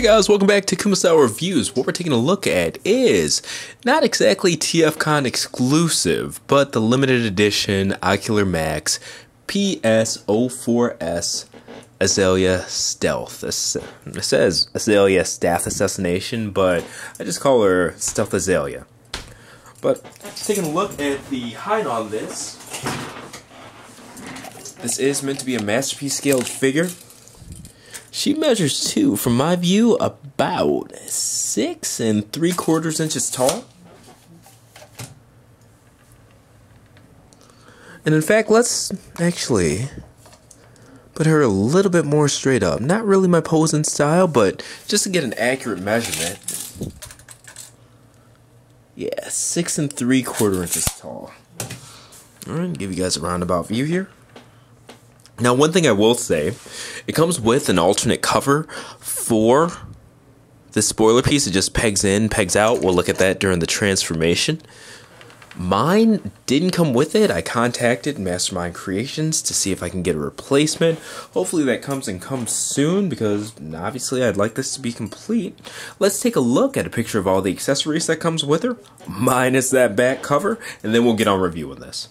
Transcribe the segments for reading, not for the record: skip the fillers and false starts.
Hey guys, welcome back to Kumasao Reviews. What we're taking a look at is not exactly TFCon exclusive, but the limited edition Ocular Max PS04S Azalea Stealth. It says Azalea Staff Assassination, but I just call her Stealth Azalea. But taking a look at the height on this, this is meant to be a masterpiece scaled figure. She measures too, from my view, about 6 3/4 inches tall. And in fact, let's actually put her a little bit more straight up. Not really my posing style, but just to get an accurate measurement. Yeah, 6 3/4 inches tall. Alright, give you guys a roundabout view here. Now, one thing I will say, it comes with an alternate cover for this spoiler piece. It just pegs in, pegs out. We'll look at that during the transformation. Mine didn't come with it. I contacted Mastermind Creations to see if I can get a replacement. Hopefully that comes soon, because obviously I'd like this to be complete. Let's take a look at a picture of all the accessories that comes with her, minus that back cover, and then we'll get on reviewing this.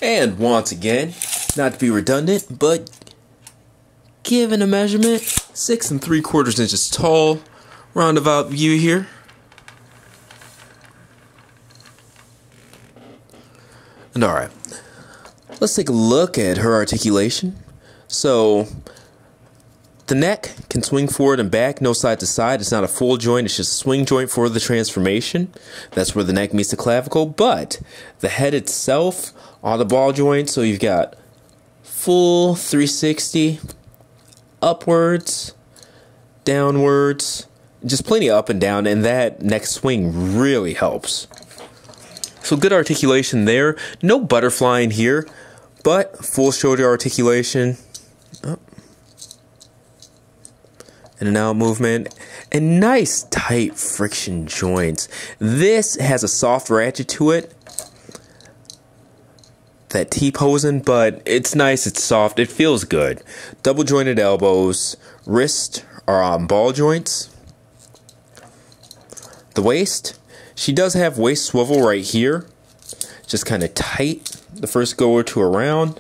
And once again, not to be redundant, but given a measurement, 6 3/4 inches tall, roundabout view here. And alright, let's take a look at her articulation. So, the neck can swing forward and back, no side to side. It's not a full joint, it's just a swing joint for the transformation. That's where the neck meets the clavicle. But the head itself on the ball joint, so you've got full 360, upwards, downwards, just plenty of up and down, and that neck swing really helps. So good articulation there. No butterflying here, but full shoulder articulation. Up. In and out movement, and nice tight friction joints. This has a soft ratchet to it, that T-posing, but it's nice, it's soft, it feels good. Double jointed elbows, wrists are on ball joints. The waist, she does have waist swivel right here, just kind of tight the first go or two around.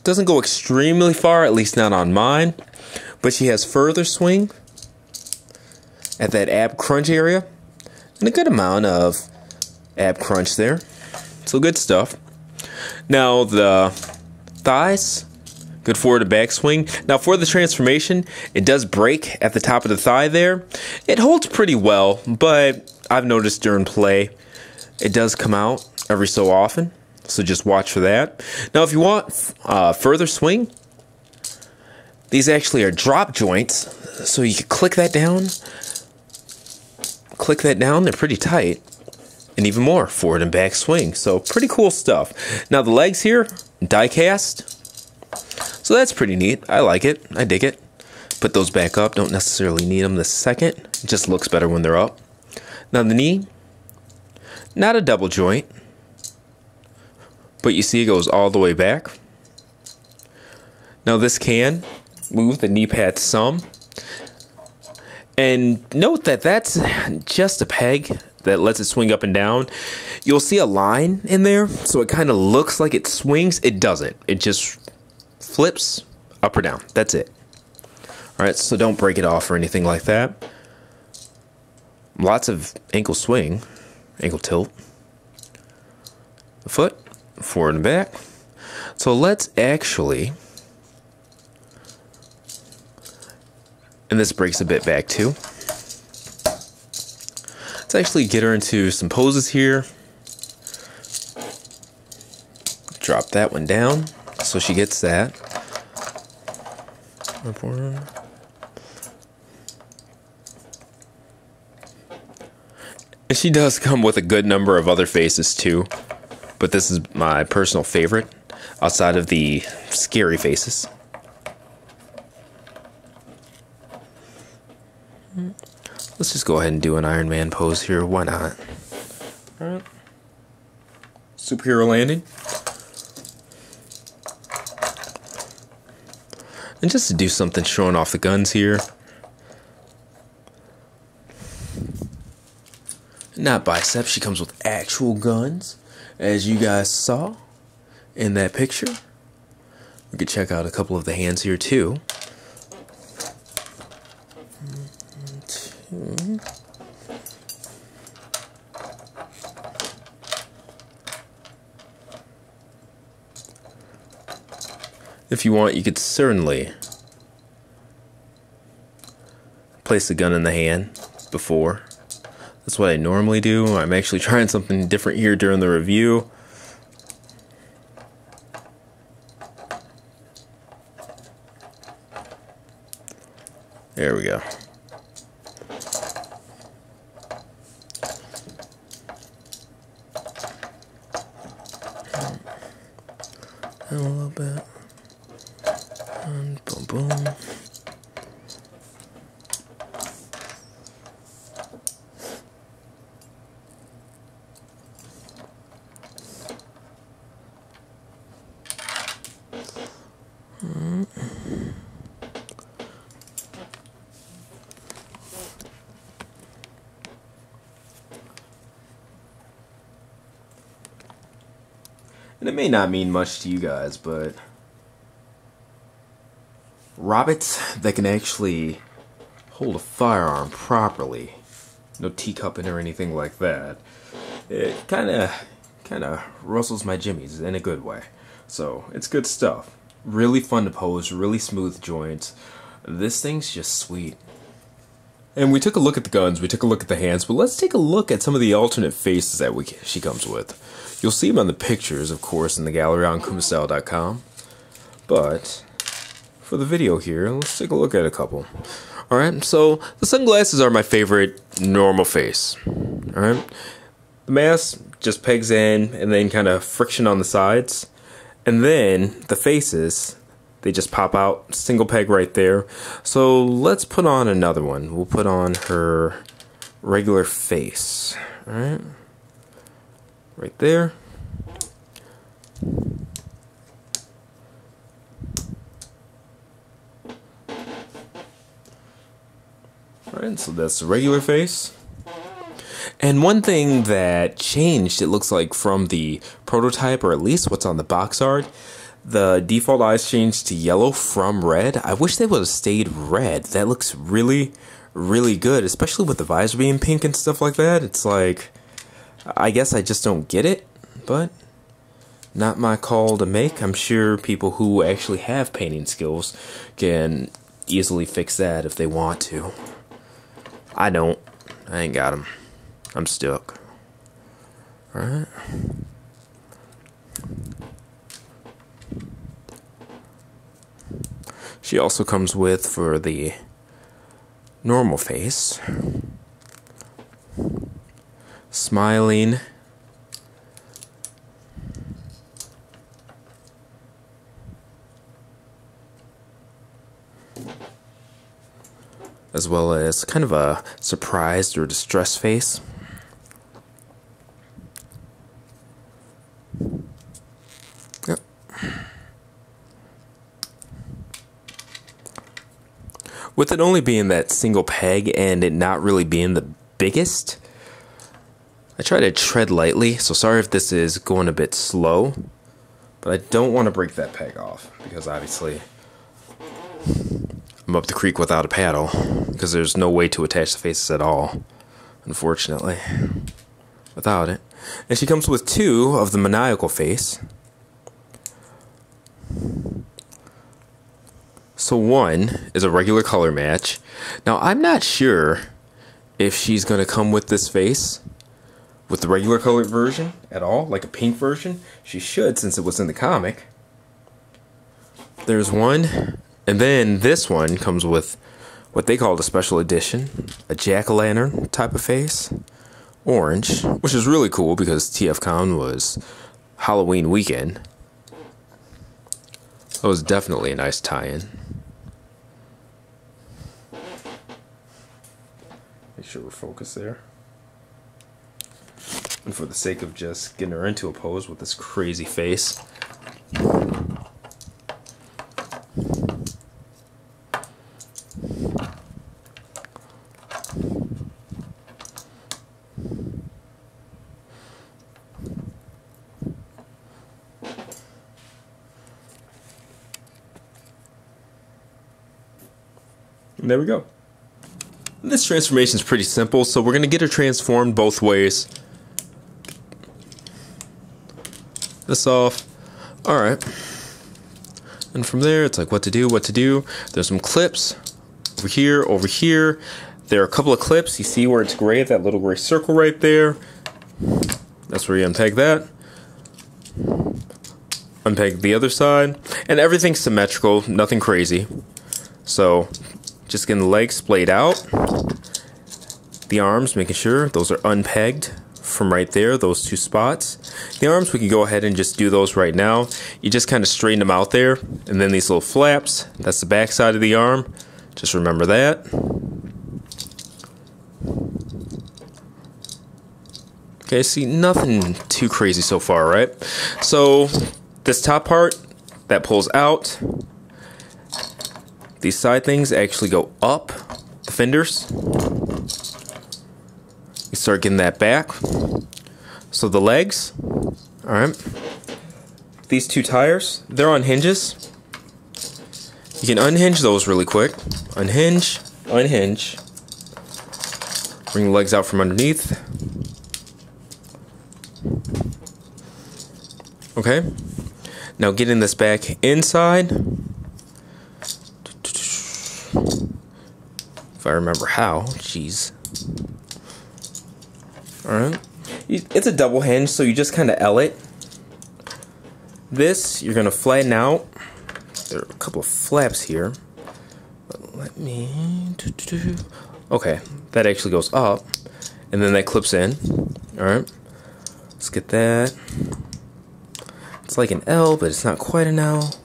Doesn't go extremely far, at least not on mine, but she has further swing at that ab crunch area, and a good amount of ab crunch there. So good stuff. Now the thighs, good forward to back swing. Now for the transformation, it does break at the top of the thigh there. It holds pretty well, but I've noticed during play, it does come out every so often. So just watch for that. Now if you want further swing, these actually are drop joints. So you can click that down. Click that down, they're pretty tight. And even more, forward and back swing. So pretty cool stuff. Now the legs here, die cast. So that's pretty neat. I like it. I dig it. Put those back up. Don't necessarily need them this second. It just looks better when they're up. Now the knee, not a double joint, but you see it goes all the way back. Now this can move the knee pad some. And note that that's just a peg that lets it swing up and down. You'll see a line in there, so it kind of looks like it swings. It doesn't. It just flips up or down. That's it. Alright, so don't break it off or anything like that. Lots of ankle swing, ankle tilt. The foot, forward and back. So let's actually, and this breaks a bit back too. Let's actually get her into some poses here. Drop that one down so she gets that. And she does come with a good number of other faces too, but this is my personal favorite outside of the scary faces. Let's just go ahead and do an Iron Man pose here. Why not? Alright. Superhero landing. And just to do something showing off the guns here. Not biceps, she comes with actual guns, as you guys saw in that picture. We could check out a couple of the hands here too. If you want, you could certainly place the gun in the hand before. That's what I normally do. I'm actually trying something different here during the review. There we go. A little bit. And boom, boom. And it may not mean much to you guys, but rabbits that can actually hold a firearm properly, no teacupping or anything like that, it kind of rustles my jimmies in a good way. So it's good stuff. Really fun to pose, really smooth joints. This thing's just sweet. And we took a look at the guns, we took a look at the hands, but let's take a look at some of the alternate faces that she comes with. You'll see them on the pictures, of course, in the gallery on kumastyle.com. But for the video here, let's take a look at a couple. Alright, so the sunglasses are my favorite normal face. Alright, the mask just pegs in and then kind of friction on the sides. And then the faces, they just pop out, single peg right there. So let's put on another one. We'll put on her regular face. Alright, right there. Alright, so that's the regular face. And one thing that changed, it looks like, from the prototype, or at least what's on the box art, the default eyes changed to yellow from red. I wish they would have stayed red. That looks really, really good, especially with the visor being pink and stuff like that. It's like, I guess I just don't get it, but not my call to make. I'm sure people who actually have painting skills can easily fix that if they want to. I don't. I ain't got them. I'm stuck. Alright. She also comes with, for the normal face, smiling, as well as kind of a surprised or distressed face. Yep. With it only being that single peg and it not really being the biggest, I try to tread lightly, so sorry if this is going a bit slow, but I don't want to break that peg off, because obviously I'm up the creek without a paddle, because there's no way to attach the faces at all, unfortunately, without it. And she comes with two of the maniacal face. So one is a regular color match. Now I'm not sure if she's going to come with this face with the regular colored version at all, like a pink version. She should, since it was in the comic. There's one. And then this one comes with what they call the special edition, a jack-o'-lantern type of face, orange, which is really cool because TFCon was Halloween weekend. That was definitely a nice tie-in. Make sure we're focused there. And for the sake of just getting her into a pose with this crazy face, And there we go. This transformation is pretty simple, so we're going to get her transformed both ways. This off. Alright. And from there, it's like what to do, what to do. There's some clips over here, over here. There are a couple of clips. You see where it's gray, that little gray circle right there. That's where you unpeg that. Unpeg the other side. And everything's symmetrical, nothing crazy. So, just getting the legs splayed out. The arms, making sure those are unpegged from right there, those two spots. The arms, we can go ahead and just do those right now. You just kind of straighten them out there. And then these little flaps, that's the back side of the arm. Just remember that. Okay, see, nothing too crazy so far, right? So, this top part, that pulls out. These side things actually go up, the fenders. You start getting that back. So the legs, alright. These two tires, they're on hinges. You can unhinge those really quick. Unhinge, unhinge. Bring the legs out from underneath. Okay. Now getting this back inside. If I remember how. Jeez. Alright. It's a double hinge, so you just kind of L it. This, you're going to flatten out. There are a couple of flaps here. But let me... Okay, that actually goes up. And then that clips in. Alright. Let's get that. It's like an L, but it's not quite an L.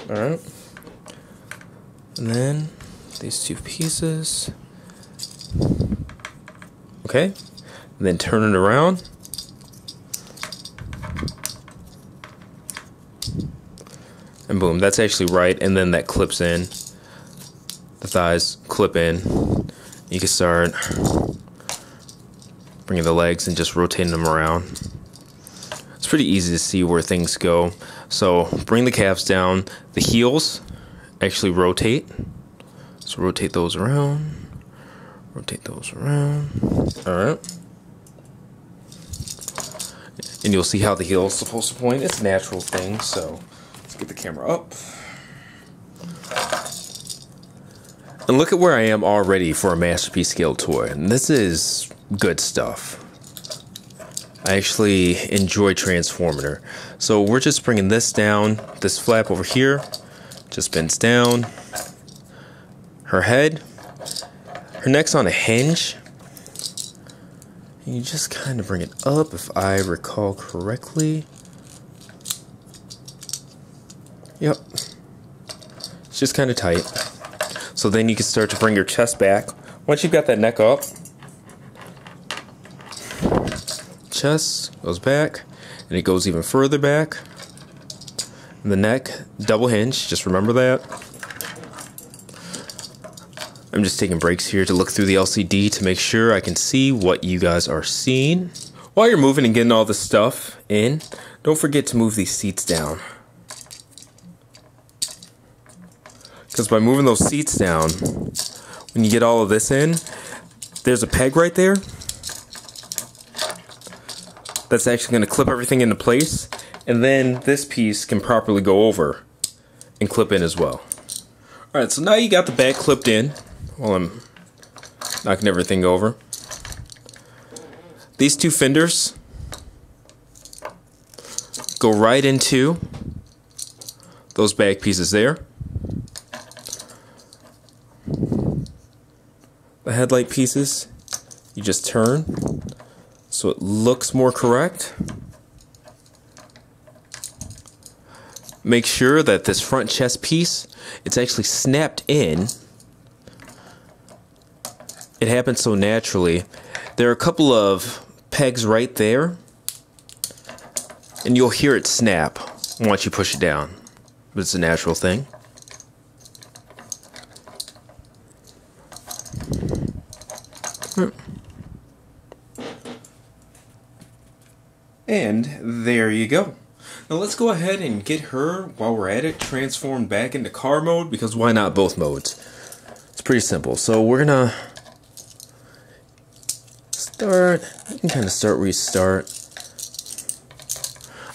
Alright. And then these two pieces. Okay. And then turn it around. And boom, that's actually right. And then that clips in. The thighs clip in. You can start bringing the legs and just rotating them around. It's pretty easy to see where things go. So bring the calves down. The heels actually rotate. So rotate those around. Rotate those around. Alright. And you'll see how the heel is supposed to point. It's a natural thing, so let's get the camera up. And look at where I am already for a Masterpiece scale toy. And this is good stuff. I actually enjoy transforming her. So we're just bringing this down. This flap over here just bends down. Her head. Her neck's on a hinge. And you just kind of bring it up if I recall correctly. Yep. It's just kind of tight. So then you can start to bring your chest back. Once you've got that neck up, chest goes back, and it goes even further back. And the neck, double hinge, just remember that. I'm just taking breaks here to look through the LCD to make sure I can see what you guys are seeing. While you're moving and getting all this stuff in, don't forget to move these seats down. Because by moving those seats down, when you get all of this in, there's a peg right there. That's actually going to clip everything into place. And then this piece can properly go over and clip in as well. Alright, so now you got the back clipped in while I'm knocking everything over. These two fenders go right into those back pieces there. The headlight pieces, you just turn so it looks more correct. Make sure that this front chest piece, it's actually snapped in. It happens so naturally. There are a couple of pegs right there, and you'll hear it snap once you push it down. But it's a natural thing. And there you go. Now let's go ahead and get her, while we're at it, transformed back into car mode, because why not both modes? It's pretty simple. So we're gonna start, you can kind of start where you start.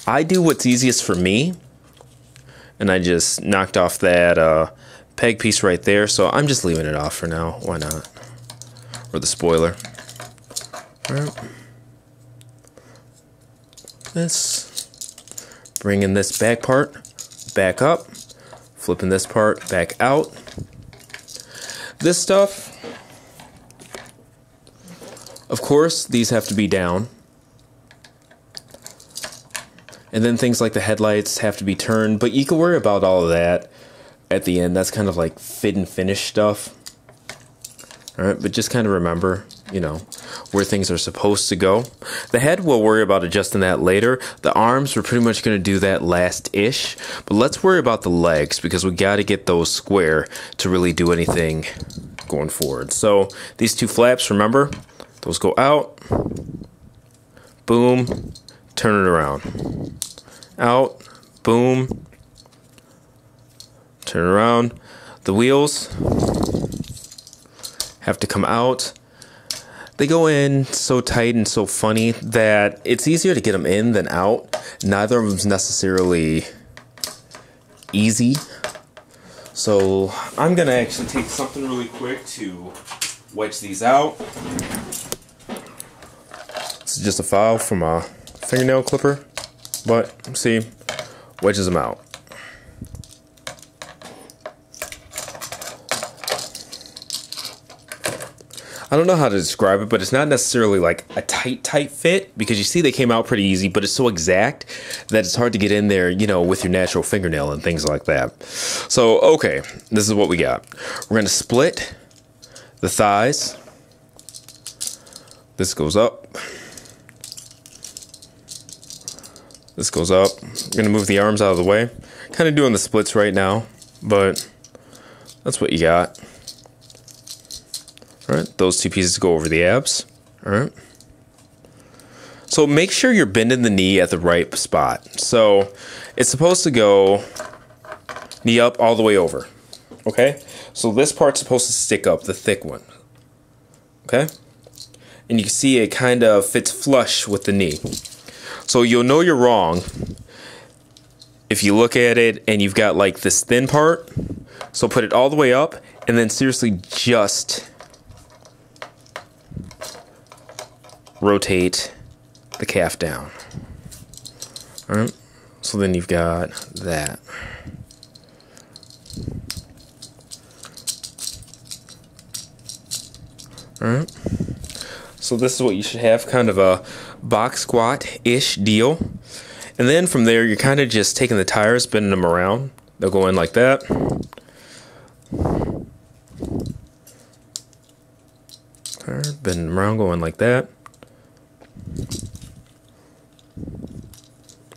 I do what's easiest for me, and I just knocked off that peg piece right there, so I'm just leaving it off for now. Why not? Or the spoiler. Alright. Bringing this back part back up, flipping this part back out. This stuff, of course, these have to be down. And then things like the headlights have to be turned, but you can worry about all of that at the end. That's kind of like fit and finish stuff. Alright, but just kind of remember, you know, where things are supposed to go. The head, we'll worry about adjusting that later. The arms, we're pretty much going to do that last-ish. But let's worry about the legs, because we got to get those square to really do anything going forward. So these two flaps, remember, those go out. Boom. Turn it around. Out. Boom. Turn it around. The wheels have to come out. They go in so tight and so funny that it's easier to get them in than out. Neither of them's necessarily easy. So I'm gonna actually take something really quick to wedge these out. This is just a file from a fingernail clipper, but see, wedges them out. I don't know how to describe it, but it's not necessarily like a tight fit, because you see they came out pretty easy, but it's so exact that it's hard to get in there, you know, with your natural fingernail and things like that. So, okay, this is what we got. We're going to split the thighs. This goes up. This goes up. We're going to move the arms out of the way. Kind of doing the splits right now, but that's what you got. Alright, those two pieces go over the abs. Alright. So make sure you're bending the knee at the right spot. So it's supposed to go knee up all the way over. Okay? So this part's supposed to stick up, the thick one. Okay? And you can see it kind of fits flush with the knee. So you'll know you're wrong if you look at it and you've got like this thin part. So put it all the way up and then seriously just rotate the calf down. Alright, so then you've got that. Alright, so this is what you should have, kind of a box squat-ish deal. And then from there, you're kind of just taking the tires, bending them around. They'll go in like that. Bend them around, going like that.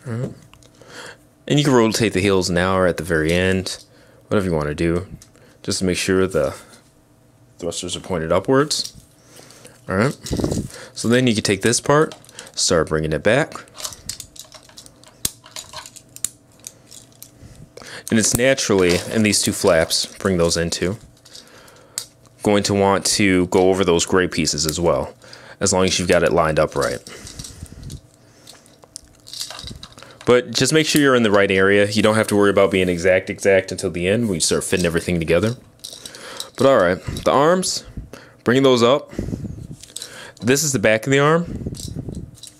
Alright. And you can rotate the heels now or at the very end, whatever you want to do, just to make sure the thrusters are pointed upwards. Alright, so then you can take this part, start bringing it back. And it's naturally, and these two flaps, bring those into, going to want to go over those gray pieces as well, as long as you've got it lined up right. But just make sure you're in the right area. You don't have to worry about being exact until the end when you start fitting everything together. But alright, the arms, bring those up. This is the back of the arm.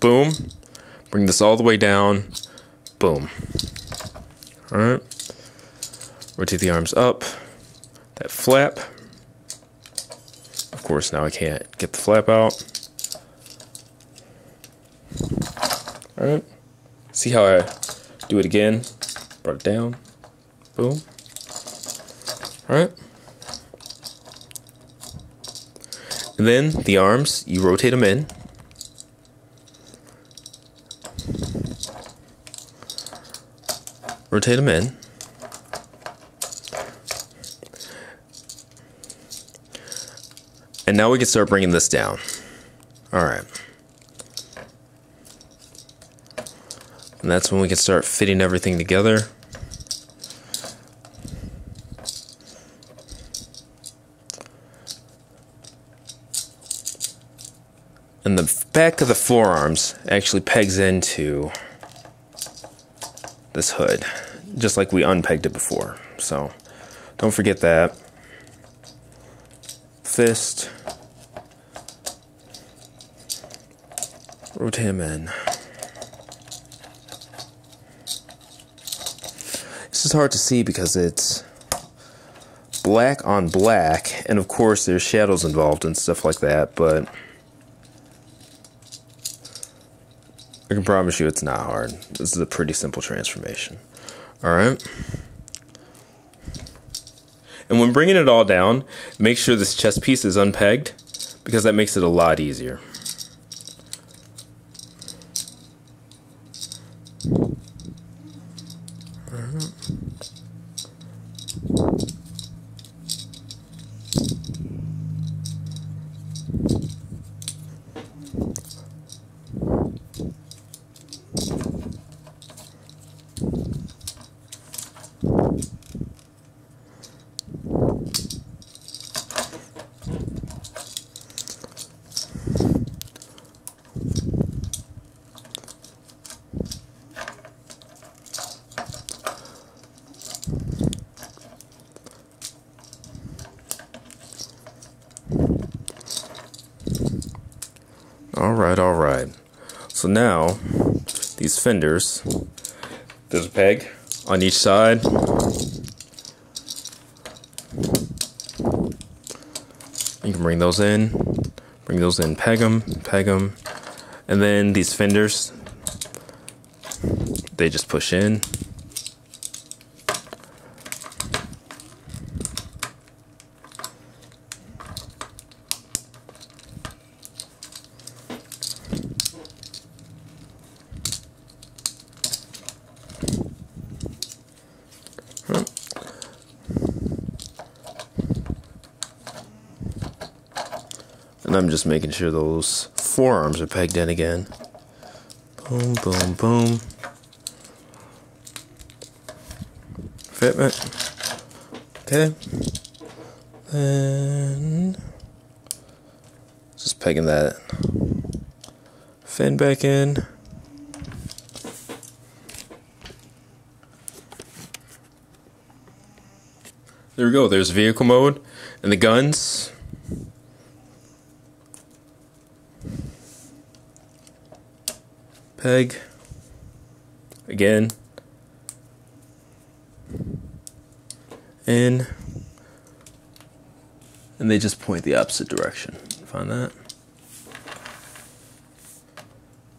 Boom. Bring this all the way down. Boom. Alright. Rotate the arms up. That flap. Of course, now I can't get the flap out. Alright. See how I do it again? Brought it down. Boom. Alright. And then the arms, you rotate them in. Rotate them in. And now we can start bringing this down. Alright. And And that's when we can start fitting everything together. And the back of the forearms actually pegs into this hood, just like we unpegged it before. So don't forget that. Fist. Rotate him in. This is hard to see because it's black on black, and of course there's shadows involved and stuff like that, but I can promise you it's not hard. This is a pretty simple transformation. Alright? And when bringing it all down, make sure this chest piece is unpegged, because that makes it a lot easier. Alright. So now, these fenders, there's a peg on each side. You can bring those in, peg them, and then these fenders, they just push in. And I'm just making sure those forearms are pegged in again. Boom, boom, boom. Fitment. Okay. And just pegging that fin back in. There we go. There's vehicle mode and the guns. Peg again, in, and they just point the opposite direction. Find that?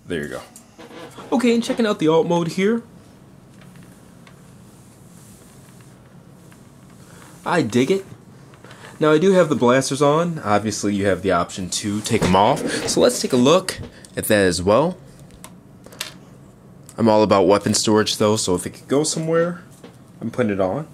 There you go. Okay, and checking out the alt mode here. I dig it. Now I do have the blasters on. Obviously you have the option to take them off. So let's take a look at that as well. I'm all about weapon storage though, so if it could go somewhere, I'm putting it on.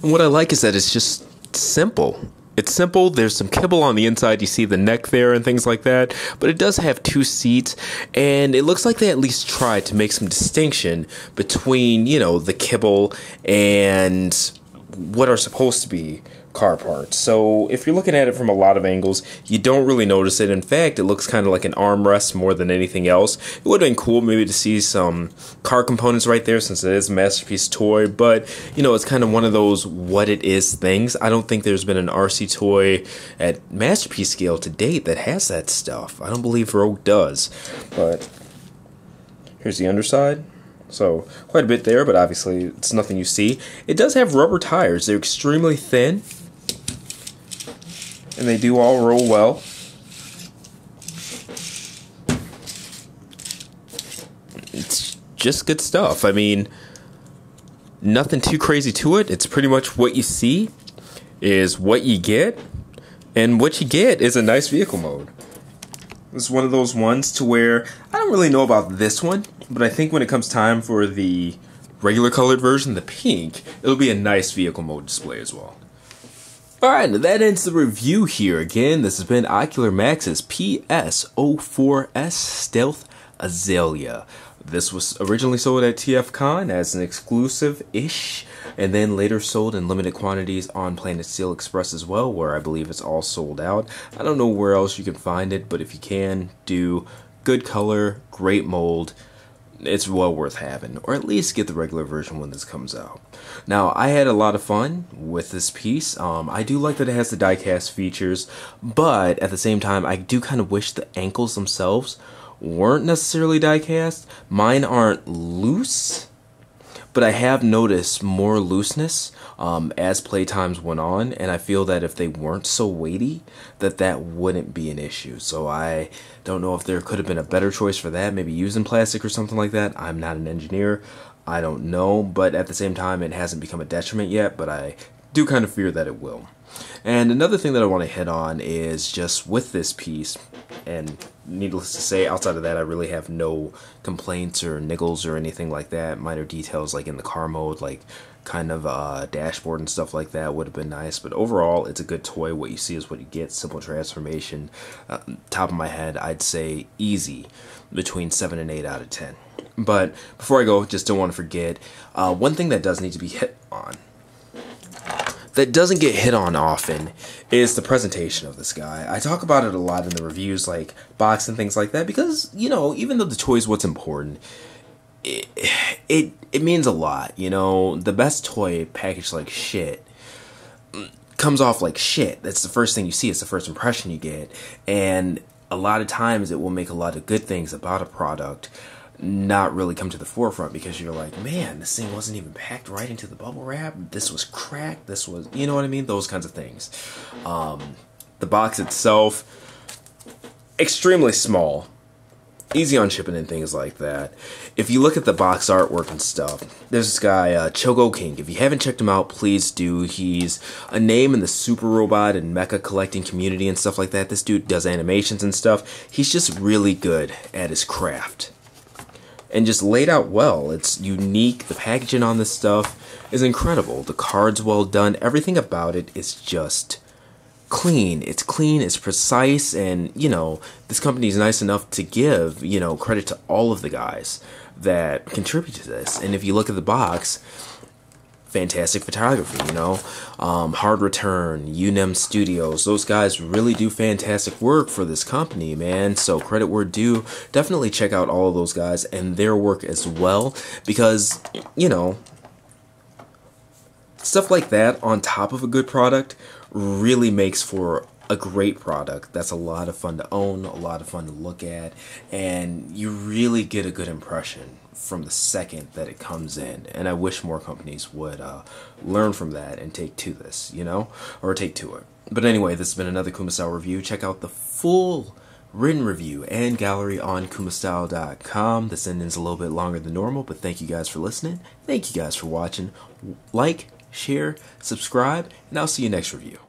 And what I like is that it's just simple. It's simple, there's some kibble on the inside, you see the neck there and things like that, but it does have 2 seats, and it looks like they at least tried to make some distinction between, you know, the kibble and what are supposed to be car parts. So if you're looking at it from a lot of angles, you don't really notice it. In fact, it looks kind of like an armrest more than anything else. It would have been cool maybe to see some car components right there since it is a Masterpiece toy, but you know, it's kind of one of those what it is things. I don't think there's been an RC toy at Masterpiece scale to date that has that stuff. I don't believe Rogue does. But here's the underside. So quite a bit there, but obviously it's nothing you see. It does have rubber tires. They're extremely thin, and they do all roll well. It's just good stuff. I mean, nothing too crazy to it. It's pretty much what you see is what you get, and what you get is a nice vehicle mode. This is one of those ones to where I don't really know about this one, but I think when it comes time for the regular colored version, the pink, it'll be a nice vehicle mode display as well. Alright, that ends the review here. Again, this has been Ocular Max's PS04S Stealth Azalea. This was originally sold at TFCon as an exclusive-ish, and then later sold in limited quantities on Planet Steel Express as well, where I believe it's all sold out. I don't know where else you can find it, but if you can, do good color, great mold. It's well worth having, or at least get the regular version when this comes out. Now, I had a lot of fun with this piece. I do like that it has the die-cast features, but at the same time, I do kind of wish the ankles themselves weren't necessarily die-cast. Mine aren't loose, but I have noticed more looseness as playtimes went on, and I feel that if they weren't so weighty, that wouldn't be an issue. So I don't know if there could have been a better choice for that, maybe using plastic or something like that. I'm not an engineer, I don't know, but at the same time, it hasn't become a detriment yet, but I do kind of fear that it will. And another thing that I want to hit on is just with this piece, and needless to say, outside of that, I really have no complaints or niggles or anything like that. Minor details like in the car mode, like kind of dashboard and stuff like that would have been nice. But overall, it's a good toy. What you see is what you get. Simple transformation. Top of my head, I'd say easy between 7 and 8 out of 10. But before I go, just don't want to forget, one thing that does need to be hit on, that doesn't get hit on often, is the presentation of this guy. I talk about it a lot in the reviews, like box and things like that, because, you know, even though the toy is what's important, it means a lot. You know, the best toy packaged like shit comes off like shit. That's the first thing you see. It's the first impression you get. And a lot of times it will make a lot of good things about a product not really come to the forefront, because you're like, man, this thing wasn't even packed right into the bubble wrap. This was cracked. This was, you know what I mean? Those kinds of things. The box itself, extremely small. Easy on shipping and things like that. If you look at the box artwork and stuff, there's this guy, Chogo King. If you haven't checked him out, please do. He's a name in the super robot and mecha collecting community and stuff like that. This dude does animations and stuff. He's just really good at his craft. And just laid out well. It's unique. The packaging on this stuff is incredible. The card's well done. Everything about it is just clean. It's clean, it's precise, and, you know, this company is nice enough to give, you know, credit to all of the guys that contribute to this. And if you look at the box, fantastic photography, you know, Hard Return, Unem Studios, those guys really do fantastic work for this company, man. So credit where due. Definitely check out all of those guys and their work as well, because, you know, stuff like that on top of a good product really makes for a great product that's a lot of fun to own, a lot of fun to look at, and you really get a good impression from the second that it comes in. And I wish more companies would learn from that and take to this, you know, or take to it. But anyway, this has been another Kumastyle review. Check out the full written review and gallery on kumastyle.com. This ending's a little bit longer than normal, but thank you guys for listening. Thank you guys for watching. Like, share, subscribe, and I'll see you next review.